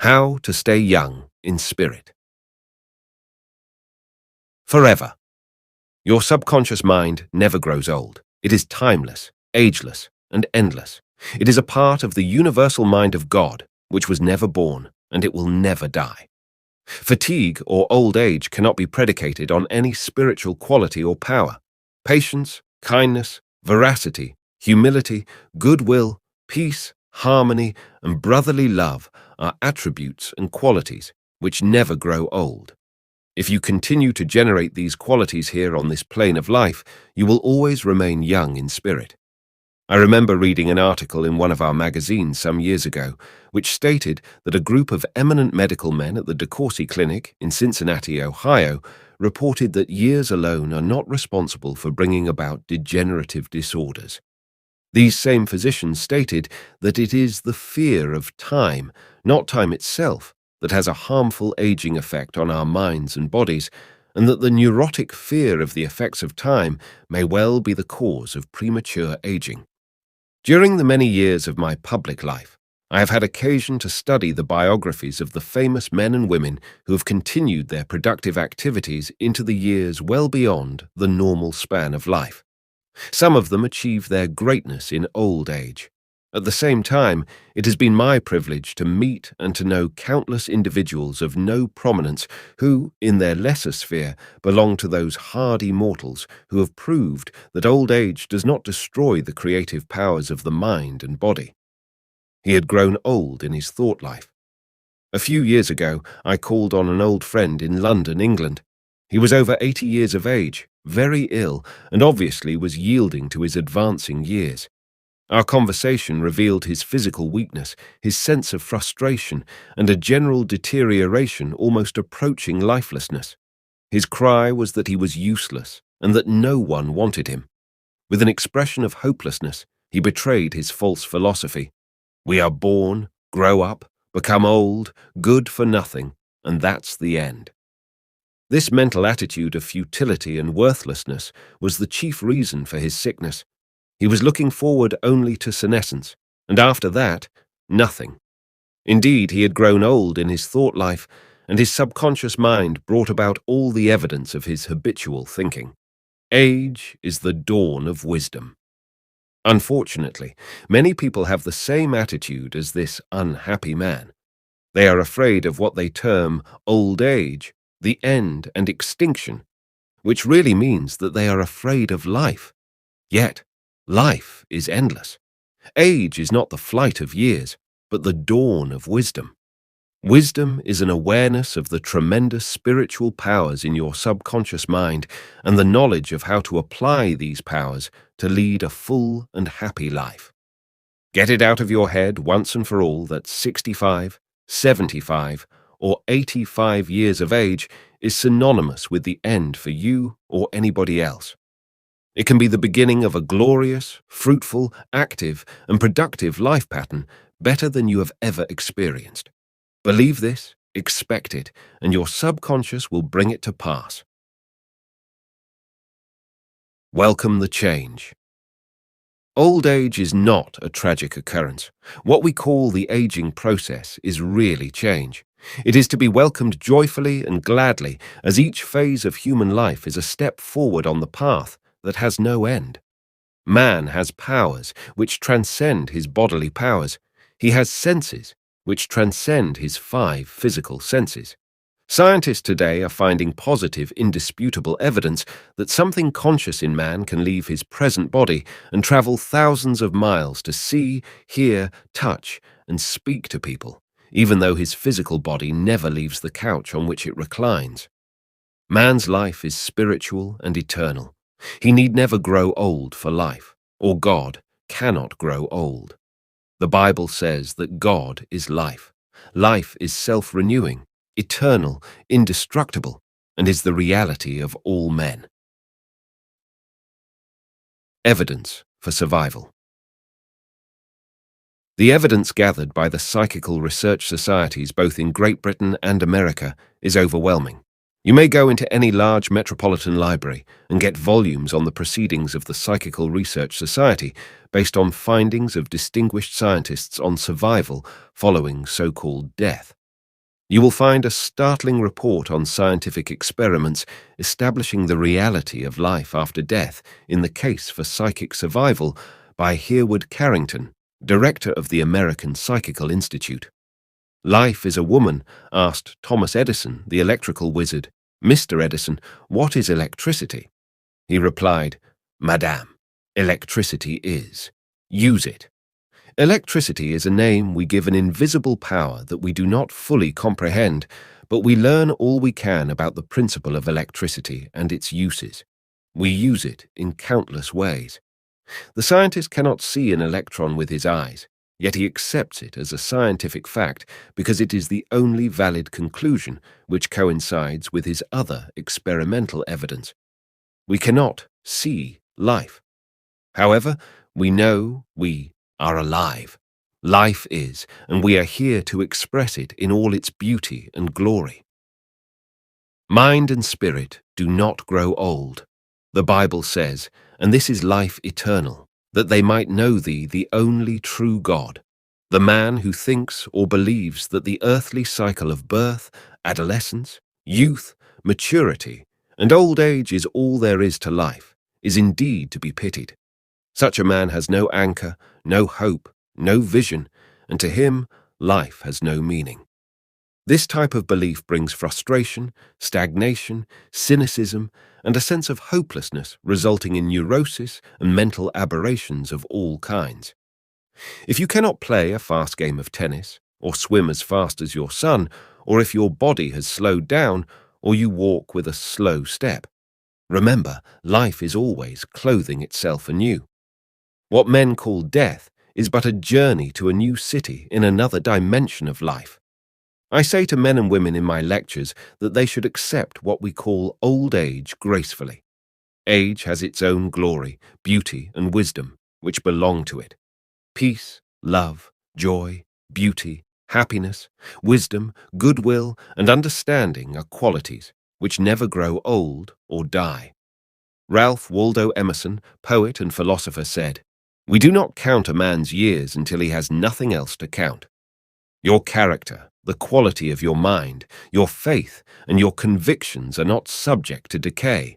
How to stay young in spirit. Forever. Your subconscious mind never grows old. It is timeless, ageless, and endless. It is a part of the universal mind of God, which was never born, and it will never die. Fatigue or old age cannot be predicated on any spiritual quality or power. Patience, kindness, veracity, humility, goodwill, peace, harmony, and brotherly love are attributes and qualities which never grow old. If you continue to generate these qualities here on this plane of life, you will always remain young in spirit. I remember reading an article in one of our magazines some years ago, which stated that a group of eminent medical men at the DeCourcy Clinic in Cincinnati, Ohio, reported that years alone are not responsible for bringing about degenerative disorders. These same physicians stated that it is the fear of time, not time itself, that has a harmful aging effect on our minds and bodies, and that the neurotic fear of the effects of time may well be the cause of premature aging. During the many years of my public life, I have had occasion to study the biographies of the famous men and women who have continued their productive activities into the years well beyond the normal span of life. Some of them achieve their greatness in old age. At the same time, it has been my privilege to meet and to know countless individuals of no prominence who, in their lesser sphere, belong to those hardy mortals who have proved that old age does not destroy the creative powers of the mind and body. He had grown old in his thought life. A few years ago, I called on an old friend in London, England. He was over 80 years of age, very ill, and obviously was yielding to his advancing years. Our conversation revealed his physical weakness, his sense of frustration, and a general deterioration almost approaching lifelessness. His cry was that he was useless and that no one wanted him. With an expression of hopelessness, he betrayed his false philosophy. We are born, grow up, become old, good for nothing, and that's the end. This mental attitude of futility and worthlessness was the chief reason for his sickness. He was looking forward only to senescence, and after that, nothing. Indeed, he had grown old in his thought life, and his subconscious mind brought about all the evidence of his habitual thinking. Age is the dawn of wisdom. Unfortunately, many people have the same attitude as this unhappy man. They are afraid of what they term old age, the end and extinction, which really means that they are afraid of life. Yet, life is endless. Age is not the flight of years, but the dawn of wisdom. Wisdom is an awareness of the tremendous spiritual powers in your subconscious mind and the knowledge of how to apply these powers to lead a full and happy life. Get it out of your head once and for all that 65, 75, or 85 years of age is synonymous with the end for you or anybody else. It can be the beginning of a glorious, fruitful, active, and productive life pattern better than you have ever experienced. Believe this, expect it, and your subconscious will bring it to pass. Welcome the change. Old age is not a tragic occurrence. What we call the aging process is really change. It is to be welcomed joyfully and gladly, as each phase of human life is a step forward on the path that has no end. Man has powers which transcend his bodily powers. He has senses which transcend his 5 physical senses. Scientists today are finding positive, indisputable evidence that something conscious in man can leave his present body and travel thousands of miles to see, hear, touch, and speak to people, even though his physical body never leaves the couch on which it reclines. Man's life is spiritual and eternal. He need never grow old for life, or God cannot grow old. The Bible says that God is life. Life is self-renewing, eternal, indestructible, and is the reality of all men. Evidence for survival. The evidence gathered by the Psychical research societies both in Great Britain and America is overwhelming. You may go into any large metropolitan library and get volumes on the Proceedings of the Psychical Research Society based on findings of distinguished scientists on survival following so-called death. You will find a startling report on scientific experiments establishing the reality of life after death in the Case for Psychic Survival by Hereward Carrington, director of the American Psychical Institute. Life is a Woman asked Thomas Edison, the electrical wizard, "Mr. Edison, what is electricity?" He replied, "Madame, electricity is. Use it." Electricity is a name we give an invisible power that we do not fully comprehend, but we learn all we can about the principle of electricity and its uses. We use it in countless ways. The scientist cannot see an electron with his eyes, yet he accepts it as a scientific fact because it is the only valid conclusion which coincides with his other experimental evidence. We cannot see life. However, we know we are alive. Life is, and we are here to express it in all its beauty and glory. Mind and spirit do not grow old. The Bible says, "And this is life eternal, that they might know thee, the only true God." The man who thinks or believes that the earthly cycle of birth, adolescence, youth, maturity, and old age is all there is to life is indeed to be pitied. Such a man has no anchor, no hope, no vision, and to him, life has no meaning. This type of belief brings frustration, stagnation, cynicism, and a sense of hopelessness, resulting in neurosis and mental aberrations of all kinds. If you cannot play a fast game of tennis, or swim as fast as your son, or if your body has slowed down, or you walk with a slow step, remember, life is always clothing itself anew. What men call death is but a journey to a new city in another dimension of life. I say to men and women in my lectures that they should accept what we call old age gracefully. Age has its own glory, beauty, and wisdom, which belong to it. Peace, love, joy, beauty, happiness, wisdom, goodwill, and understanding are qualities which never grow old or die. Ralph Waldo Emerson, poet and philosopher, said, "We do not count a man's years until he has nothing else to count." Your character, the quality of your mind, your faith, and your convictions are not subject to decay.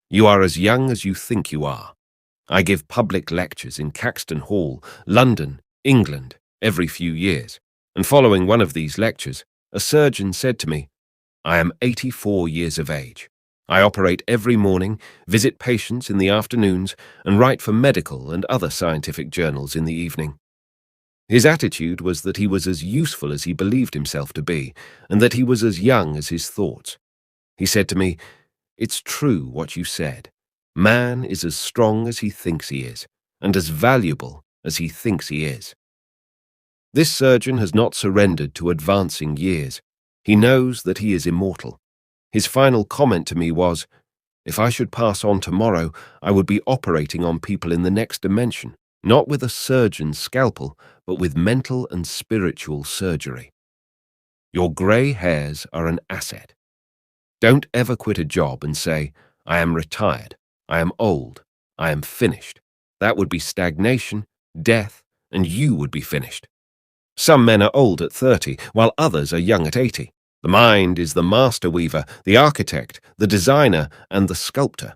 You are as young as you think you are. I give public lectures in Caxton Hall, London, England, every few years, and following one of these lectures, a surgeon said to me, "I am 84 years of age. I operate every morning, visit patients in the afternoons, and write for medical and other scientific journals in the evening." His attitude was that he was as useful as he believed himself to be, and that he was as young as his thoughts. He said to me, "It's true what you said. Man is as strong as he thinks he is, and as valuable as he thinks he is." This surgeon has not surrendered to advancing years. He knows that he is immortal. His final comment to me was, "If I should pass on tomorrow, I would be operating on people in the next dimension, not with a surgeon's scalpel, but with mental and spiritual surgery." Your grey hairs are an asset. Don't ever quit a job and say, "I am retired, I am old, I am finished." That would be stagnation, death, and you would be finished. Some men are old at 30, while others are young at 80. The mind is the master weaver, the architect, the designer, and the sculptor.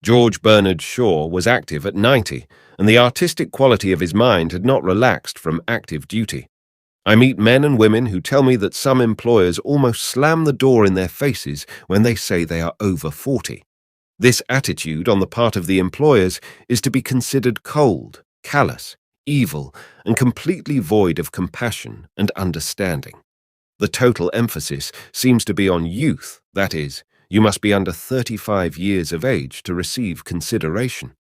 George Bernard Shaw was active at 90, and the artistic quality of his mind had not relaxed from active duty. I meet men and women who tell me that some employers almost slam the door in their faces when they say they are over 40. This attitude on the part of the employers is to be considered cold, callous, evil, and completely void of compassion and understanding. The total emphasis seems to be on youth, that is, you must be under 35 years of age to receive consideration.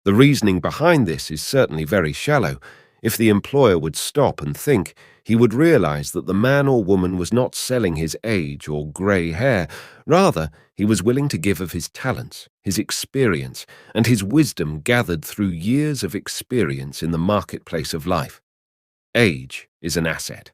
The reasoning behind this is certainly very shallow. If the employer would stop and think, he would realize that the man or woman was not selling his age or grey hair. Rather, he was willing to give of his talents, his experience, and his wisdom gathered through years of experience in the marketplace of life. Age is an asset.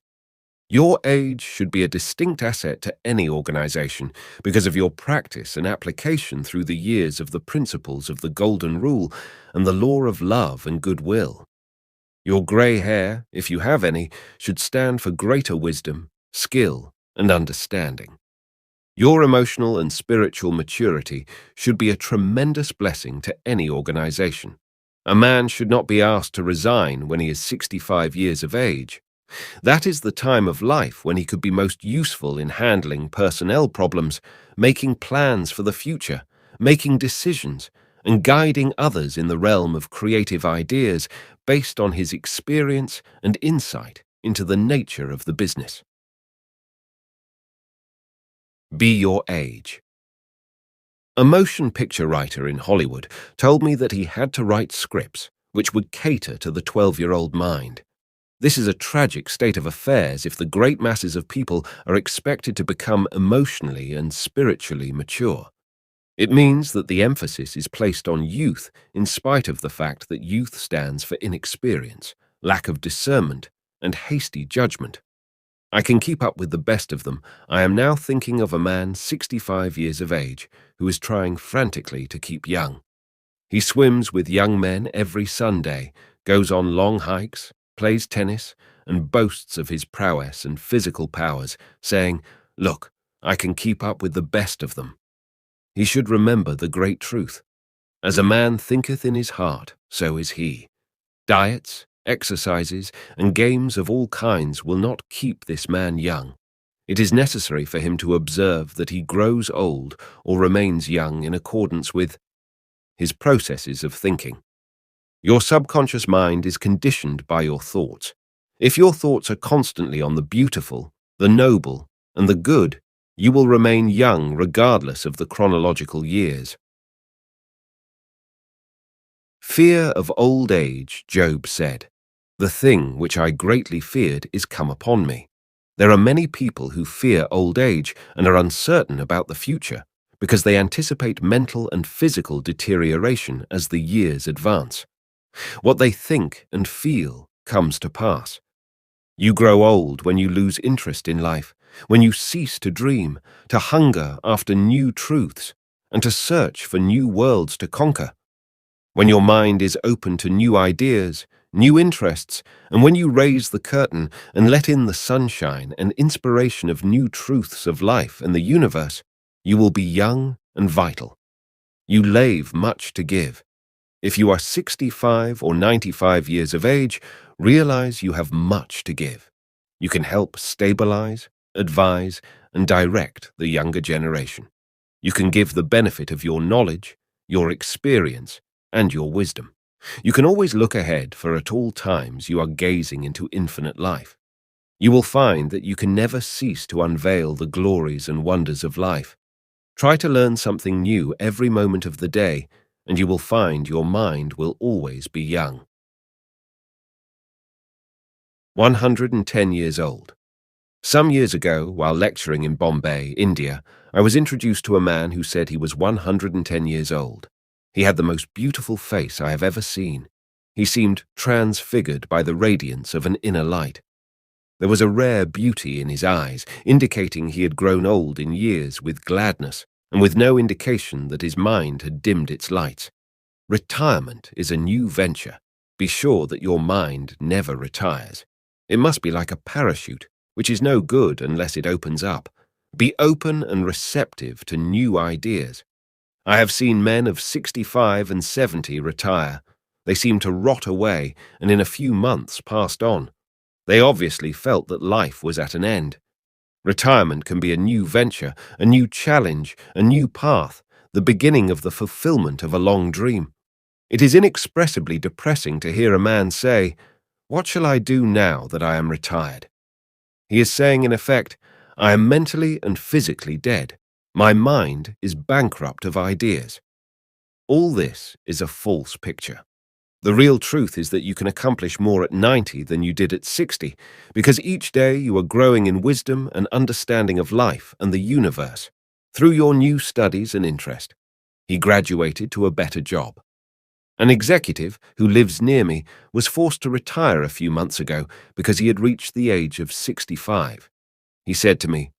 Your age should be a distinct asset to any organization because of your practice and application through the years of the principles of the Golden Rule and the law of love and goodwill. Your grey hair, if you have any, should stand for greater wisdom, skill, and understanding. Your emotional and spiritual maturity should be a tremendous blessing to any organization. A man should not be asked to resign when he is 65 years of age. That is the time of life when he could be most useful in handling personnel problems, making plans for the future, making decisions, and guiding others in the realm of creative ideas based on his experience and insight into the nature of the business. Be your age. A motion picture writer in Hollywood told me that he had to write scripts which would cater to the 12-year-old mind. This is a tragic state of affairs if the great masses of people are expected to become emotionally and spiritually mature. It means that the emphasis is placed on youth in spite of the fact that youth stands for inexperience, lack of discernment, and hasty judgment. I can keep up with the best of them. I am now thinking of a man 65 years of age who is trying frantically to keep young. He swims with young men every Sunday, goes on long hikes, plays tennis, and boasts of his prowess and physical powers, saying, "Look, I can keep up with the best of them." He should remember the great truth. As a man thinketh in his heart, so is he. Diets, exercises, and games of all kinds will not keep this man young. It is necessary for him to observe that he grows old or remains young in accordance with his processes of thinking. Your subconscious mind is conditioned by your thoughts. If your thoughts are constantly on the beautiful, the noble, and the good, you will remain young regardless of the chronological years. Fear of old age, Job said. The thing which I greatly feared is come upon me. There are many people who fear old age and are uncertain about the future because they anticipate mental and physical deterioration as the years advance. What they think and feel comes to pass. You grow old when you lose interest in life, when you cease to dream, to hunger after new truths, and to search for new worlds to conquer. When your mind is open to new ideas, new interests, and when you raise the curtain and let in the sunshine and inspiration of new truths of life and the universe, you will be young and vital. You lave much to give. If you are 65 or 95 years of age, realize you have much to give. You can help stabilize, advise, and direct the younger generation. You can give the benefit of your knowledge, your experience, and your wisdom. You can always look ahead, for at all times you are gazing into infinite life. You will find that you can never cease to unveil the glories and wonders of life. Try to learn something new every moment of the day, and you will find your mind will always be young. 110 years old. Some years ago, while lecturing in Bombay, India, I was introduced to a man who said he was 110 years old. He had the most beautiful face I have ever seen. He seemed transfigured by the radiance of an inner light. There was a rare beauty in his eyes, indicating he had grown old in years with gladness, and with no indication that his mind had dimmed its lights. Retirement is a new venture. Be sure that your mind never retires. It must be like a parachute, which is no good unless it opens up. Be open and receptive to new ideas. I have seen men of 65 and 70 retire. They seemed to rot away and in a few months passed on. They obviously felt that life was at an end. Retirement can be a new venture, a new challenge, a new path, the beginning of the fulfillment of a long dream. It is inexpressibly depressing to hear a man say, "What shall I do now that I am retired?" He is saying, in effect, I am mentally and physically dead. My mind is bankrupt of ideas. All this is a false picture. The real truth is that you can accomplish more at 90 than you did at 60, because each day you are growing in wisdom and understanding of life and the universe, through your new studies and interest. He graduated to a better job. An executive who lives near me was forced to retire a few months ago because he had reached the age of 65. He said to me,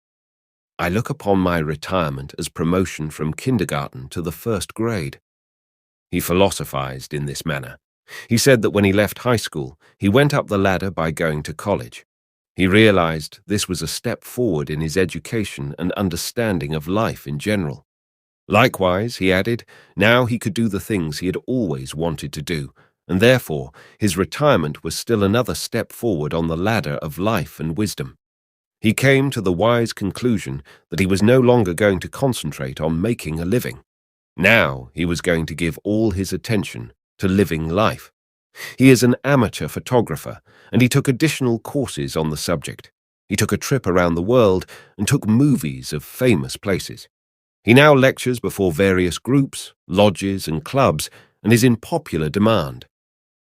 "I look upon my retirement as promotion from kindergarten to the first grade." He philosophized in this manner. He said that when he left high school, he went up the ladder by going to college. He realized this was a step forward in his education and understanding of life in general. Likewise, he added, now he could do the things he had always wanted to do, and therefore his retirement was still another step forward on the ladder of life and wisdom. He came to the wise conclusion that he was no longer going to concentrate on making a living. Now he was going to give all his attention to living life. He is an amateur photographer, and he took additional courses on the subject. He took a trip around the world and took movies of famous places. He now lectures before various groups, lodges, and clubs, and is in popular demand.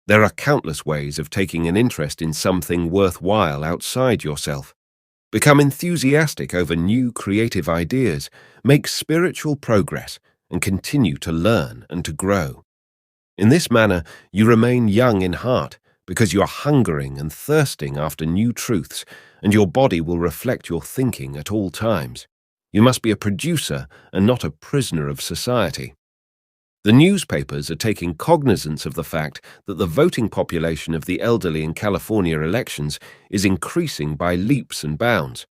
There are countless ways of taking an interest in something worthwhile outside yourself. Become enthusiastic over new creative ideas, make spiritual progress, and continue to learn and to grow. In this manner, you remain young in heart because you are hungering and thirsting after new truths, and your body will reflect your thinking at all times. You must be a producer and not a prisoner of society. The newspapers are taking cognizance of the fact that the voting population of the elderly in California elections is increasing by leaps and bounds.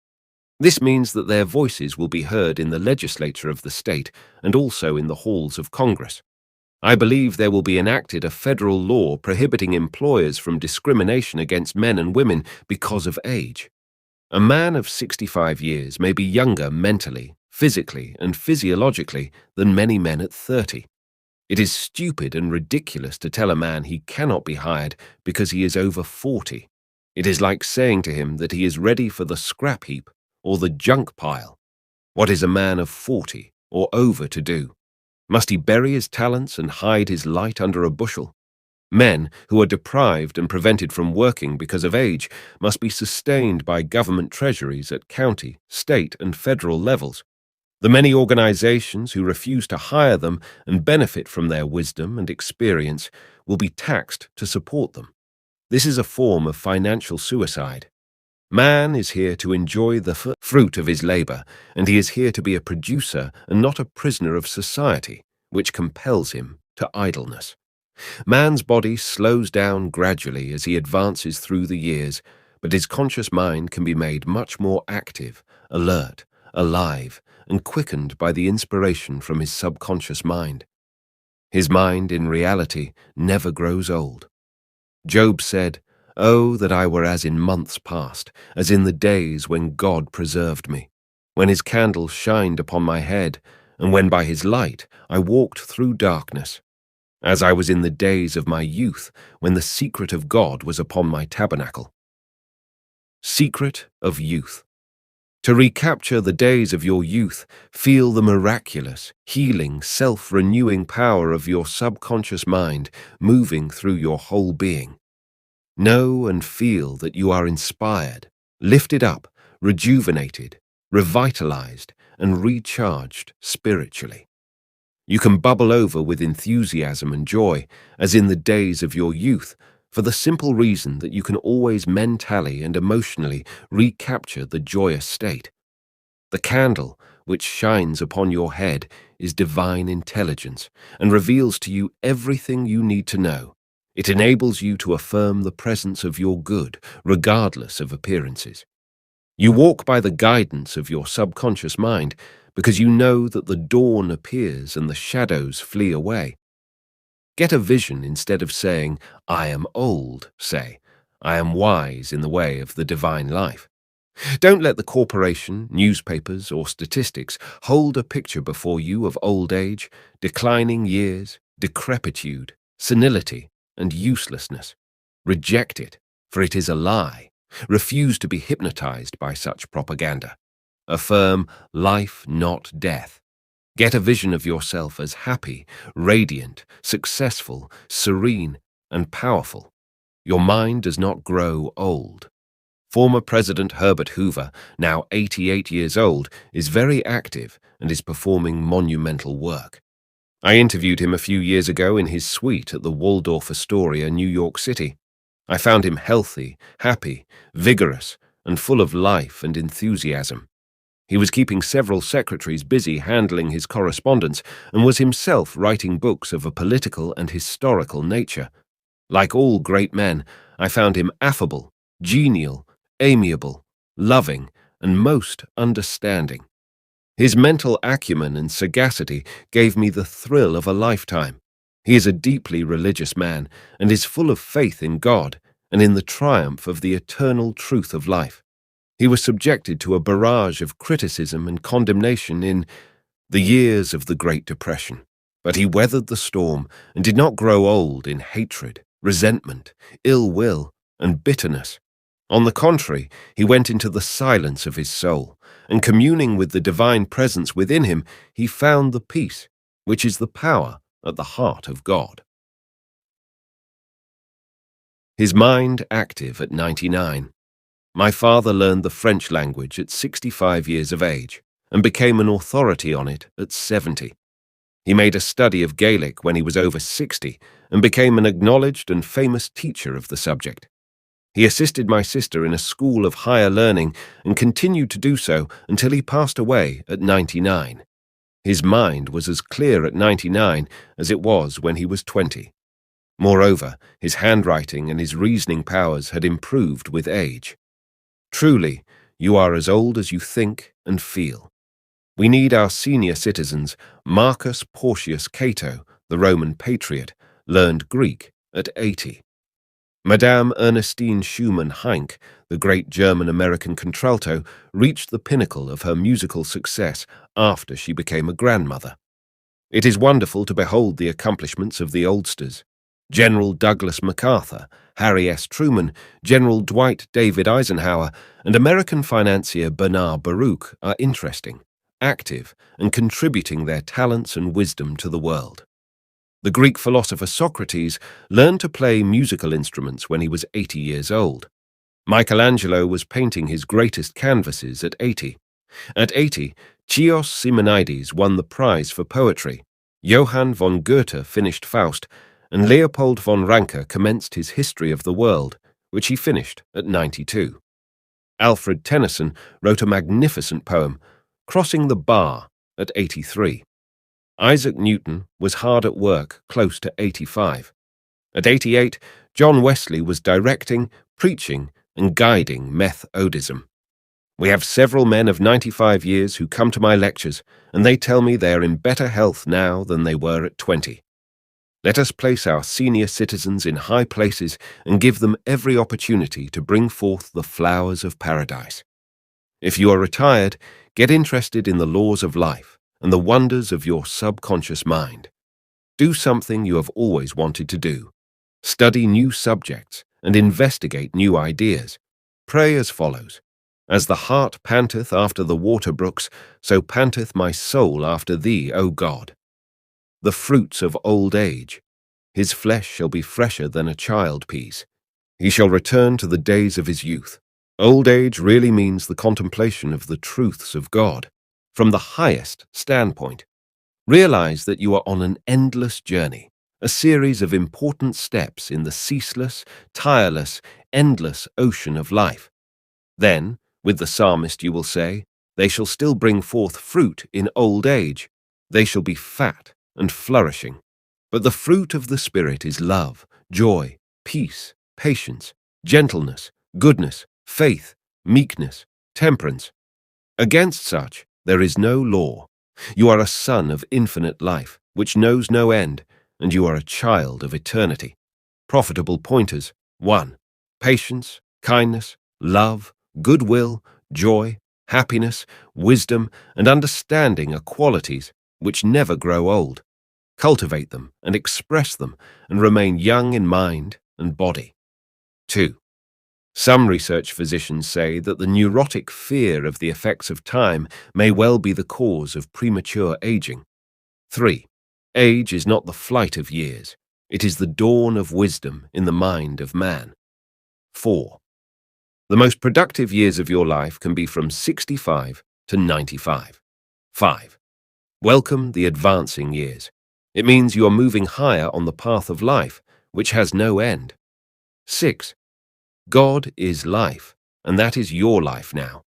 This means that their voices will be heard in the legislature of the state and also in the halls of Congress. I believe there will be enacted a federal law prohibiting employers from discrimination against men and women because of age. A man of 65 years may be younger mentally, physically, and physiologically than many men at 30. It is stupid and ridiculous to tell a man he cannot be hired because he is over 40. It is like saying to him that he is ready for the scrap heap or the junk pile. What is a man of 40 or over to do? Must he bury his talents and hide his light under a bushel? Men who are deprived and prevented from working because of age must be sustained by government treasuries at county, state, and federal levels. The many organizations who refuse to hire them and benefit from their wisdom and experience will be taxed to support them. This is a form of financial suicide. Man is here to enjoy the fruit of his labor, and he is here to be a producer and not a prisoner of society, which compels him to idleness. Man's body slows down gradually as he advances through the years, but his conscious mind can be made much more active, alert, alive, and quickened by the inspiration from his subconscious mind. His mind, in reality, never grows old. Job said, "Oh, that I were as in months past, as in the days when God preserved me, when his candle shined upon my head, and when by his light I walked through darkness, as I was in the days of my youth, when the secret of God was upon my tabernacle." Secret of youth. To recapture the days of your youth, feel the miraculous, healing, self-renewing power of your subconscious mind moving through your whole being. Know and feel that you are inspired, lifted up, rejuvenated, revitalized, and recharged spiritually. You can bubble over with enthusiasm and joy, as in the days of your youth, for the simple reason that you can always mentally and emotionally recapture the joyous state. The candle which shines upon your head is divine intelligence and reveals to you everything you need to know. It enables you to affirm the presence of your good, regardless of appearances. You walk by the guidance of your subconscious mind because you know that the dawn appears and the shadows flee away. Get a vision instead of saying, "I am old," say, "I am wise in the way of the divine life." Don't let the corporation, newspapers, or statistics hold a picture before you of old age, declining years, decrepitude, senility, and uselessness. Reject it, for it is a lie. Refuse to be hypnotized by such propaganda. Affirm life, not death. Get a vision of yourself as happy, radiant, successful, serene, and powerful. Your mind does not grow old. Former President Herbert Hoover, now 88 years old, is very active and is performing monumental work. I interviewed him a few years ago in his suite at the Waldorf Astoria, New York City. I found him healthy, happy, vigorous, and full of life and enthusiasm. He was keeping several secretaries busy handling his correspondence and was himself writing books of a political and historical nature. Like all great men, I found him affable, genial, amiable, loving, and most understanding. His mental acumen and sagacity gave me the thrill of a lifetime. He is a deeply religious man and is full of faith in God and in the triumph of the eternal truth of life. He was subjected to a barrage of criticism and condemnation in the years of the Great Depression, but he weathered the storm and did not grow old in hatred, resentment, ill will, and bitterness. On the contrary, he went into the silence of his soul, and communing with the divine presence within him, he found the peace, which is the power at the heart of God. His mind active at 99. My father learned the French language at 65 years of age and became an authority on it at 70. He made a study of Gaelic when he was over 60 and became an acknowledged and famous teacher of the subject. He assisted my sister in a school of higher learning and continued to do so until he passed away at 99. His mind was as clear at 99 as it was when he was 20. Moreover, his handwriting and his reasoning powers had improved with age. Truly, you are as old as you think and feel. We need our senior citizens. Marcus Porcius Cato, the Roman patriot, learned Greek at 80. Madame Ernestine Schumann-Heink, the great German-American contralto, reached the pinnacle of her musical success after she became a grandmother. It is wonderful to behold the accomplishments of the oldsters. General Douglas MacArthur, Harry S. Truman, General Dwight David Eisenhower, and American financier Bernard Baruch are interesting, active, and contributing their talents and wisdom to the world. The Greek philosopher Socrates learned to play musical instruments when he was 80 years old. Michelangelo was painting his greatest canvases at 80. At 80, Chios Simonides won the prize for poetry. Johann von Goethe finished Faust, and Leopold von Ranke commenced his History of the World, which he finished at 92. Alfred Tennyson wrote a magnificent poem, Crossing the Bar, at 83. Isaac Newton was hard at work, close to 85. At 88, John Wesley was directing, preaching, and guiding Methodism. We have several men of 95 years who come to my lectures, and they tell me they are in better health now than they were at 20. Let us place our senior citizens in high places and give them every opportunity to bring forth the flowers of paradise. If you are retired, get interested in the laws of life and the wonders of your subconscious mind. Do something you have always wanted to do. Study new subjects and investigate new ideas. Pray as follows. As the hart panteth after the water brooks, so panteth my soul after thee, O God. The fruits of old age. His flesh shall be fresher than a child pease. He shall return to the days of his youth. Old age really means the contemplation of the truths of God from the highest standpoint. Realize that you are on an endless journey, a series of important steps in the ceaseless, tireless, endless ocean of life. Then, with the psalmist, you will say, they shall still bring forth fruit in old age. They shall be fat and flourishing. But the fruit of the Spirit is love, joy, peace, patience, gentleness, goodness, faith, meekness, temperance. Against such there is no law. You are a son of infinite life, which knows no end, and you are a child of eternity. Profitable pointers. 1. Patience, kindness, love, goodwill, joy, happiness, wisdom, and understanding are qualities which never grow old. Cultivate them and express them and remain young in mind and body. 2. Some research physicians say that the neurotic fear of the effects of time may well be the cause of premature aging. 3. Age is not the flight of years. It is the dawn of wisdom in the mind of man. 4. The most productive years of your life can be from 65 to 95. 5. Welcome the advancing years. It means you are moving higher on the path of life, which has no end. 6. God is life, and that is your life now.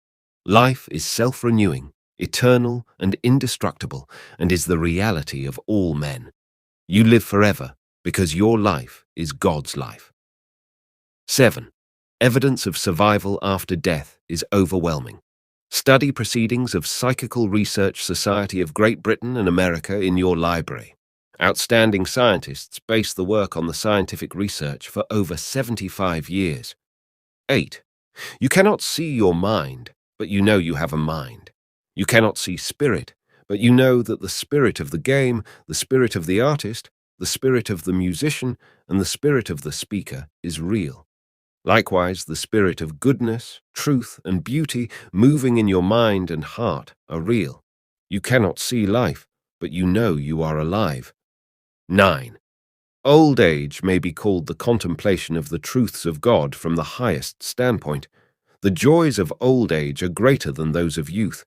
Life is self-renewing, eternal, and indestructible, and is the reality of all men. You live forever because your life is God's life. 7. Evidence of survival after death is overwhelming. Study Proceedings of Psychical Research Society of Great Britain and America in your library. Outstanding scientists base the work on the scientific research for over 75 years. 8. You cannot see your mind, but you know you have a mind. You cannot see spirit, but you know that the spirit of the game, the spirit of the artist, the spirit of the musician, and the spirit of the speaker is real. Likewise, the spirit of goodness, truth, and beauty moving in your mind and heart are real. You cannot see life, but you know you are alive. 9. Old age may be called the contemplation of the truths of God from the highest standpoint. The joys of old age are greater than those of youth.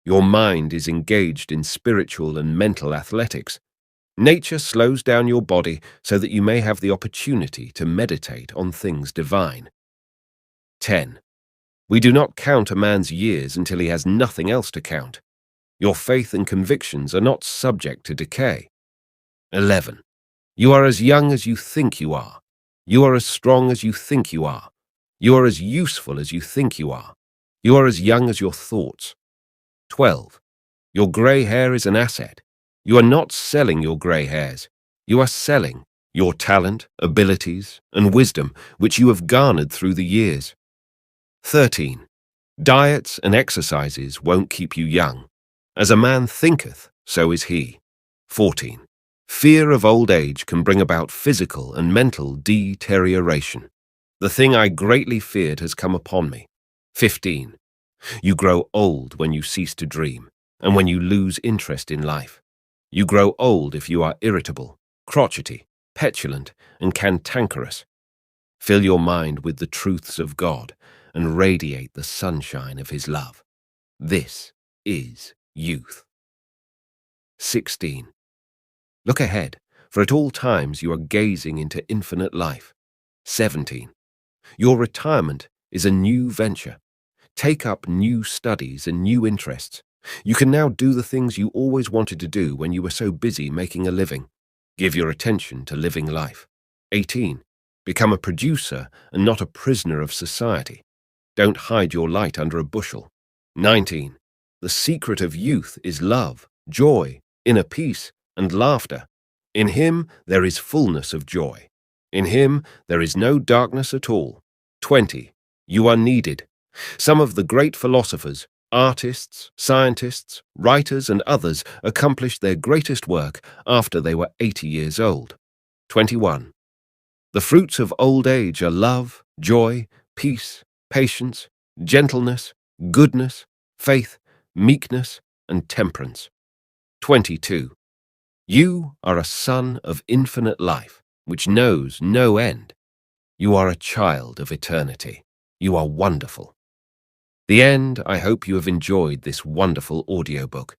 Your mind is engaged in spiritual and mental athletics. Nature slows down your body so that you may have the opportunity to meditate on things divine. 10. We do not count a man's years until he has nothing else to count. Your faith and convictions are not subject to decay. 11. You are as young as you think you are. You are as strong as you think you are. You are as useful as you think you are. You are as young as your thoughts. 12. Your grey hair is an asset. You are not selling your grey hairs. You are selling your talent, abilities, and wisdom, which you have garnered through the years. 13. Diets and exercises won't keep you young. As a man thinketh, so is he. 14. Fear of old age can bring about physical and mental deterioration. The thing I greatly feared has come upon me. 15. You grow old when you cease to dream, and when you lose interest in life. You grow old if you are irritable, crotchety, petulant, and cantankerous. Fill your mind with the truths of God and radiate the sunshine of His love. This is youth. 16. Look ahead, for at all times you are gazing into infinite life. 17. Your retirement is a new venture. Take up new studies and new interests. You can now do the things you always wanted to do when you were so busy making a living. Give your attention to living life. 18. Become a producer and not a prisoner of society. Don't hide your light under a bushel. 19. The secret of youth is love, joy, inner peace, and laughter. In Him there is fullness of joy. In Him there is no darkness at all. 20. You are needed. Some of the great philosophers, artists, scientists, writers, and others accomplished their greatest work after they were 80 years old. 21. The fruits of old age are love, joy, peace, patience, gentleness, goodness, faith, meekness, and temperance. 22. You are a son of infinite life, which knows no end. You are a child of eternity. You are wonderful. The end. I hope you have enjoyed this wonderful audiobook.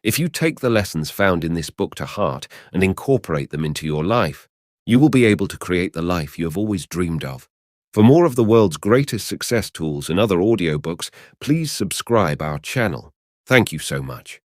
If you take the lessons found in this book to heart and incorporate them into your life, you will be able to create the life you have always dreamed of. For more of the world's greatest success tools and other audiobooks, please subscribe our channel. Thank you so much.